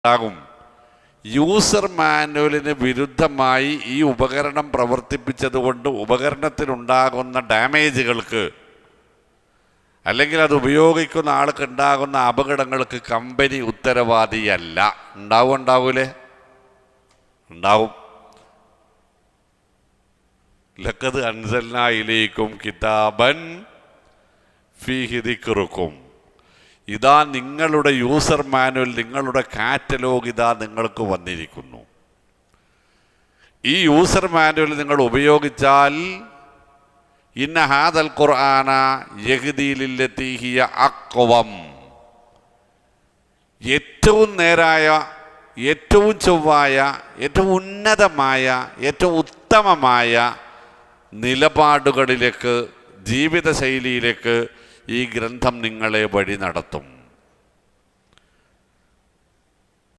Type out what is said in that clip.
ഉണ്ടാകും. യൂസർ മാനുവലിന് വിരുദ്ധമായി ഈ ഉപകരണം പ്രവർത്തിപ്പിച്ചതുകൊണ്ട് ഉപകരണത്തിനുണ്ടാകുന്ന ഡാമേജുകൾക്ക് അല്ലെങ്കിൽ അത് ഉപയോഗിക്കുന്ന ആൾക്ക് ഉണ്ടാകുന്ന അപകടങ്ങൾക്ക് കമ്പനി ഉത്തരവാദിയല്ല. ഉണ്ടാവൂലേ? ഉണ്ടാവും. ലഖദ് അൻസൽനാ ഇലൈക്കും കിതാബൻ ഫീഹി ദിക്റുക്കും. ഇതാ നിങ്ങളുടെ യൂസർ മാനുവൽ, നിങ്ങളുടെ കാറ്റലോഗ് ഇതാ നിങ്ങൾക്ക് വന്നിരിക്കുന്നു. ഈ യൂസർ മാനുവൽ നിങ്ങൾ ഉപയോഗിച്ചാൽ ഇന്ന ഹാദൽ ഖുർആന യഹ്ദീ ലില്ലതീ ഹിയ അഖ്വം, ഏറ്റവും നേരായ, ഏറ്റവും ചൊവ്വായ, ഏറ്റവും ഉന്നതമായ, ഏറ്റവും ഉത്തമമായ നിലപാടുകളിലേക്ക്, ജീവിതശൈലിയിലേക്ക് ഈ ഗ്രന്ഥം നിങ്ങളെ വഴി നടത്തും.